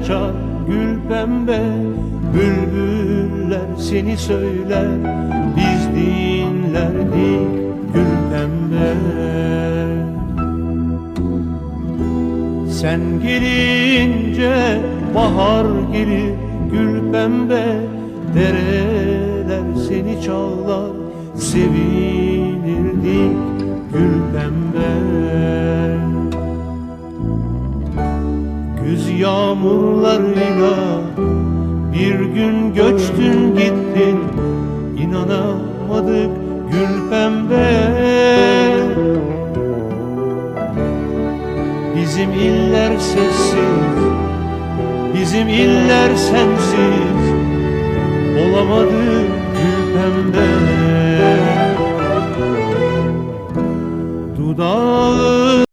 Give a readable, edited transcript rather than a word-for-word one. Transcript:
açar gül pembe. Bülbüller seni söyler, biz dinlerdik gül pembe. Sen gelince bahar gelir gül pembe. Dereler seni çağlar, sevinirdik gül pembe. Güz yağmurlarıyla bir gün göçtün gittin, İnanamadık gül pembe. Bizim iller sessiz, bizim iller sensiz, olamadı gül pembe. Dudağı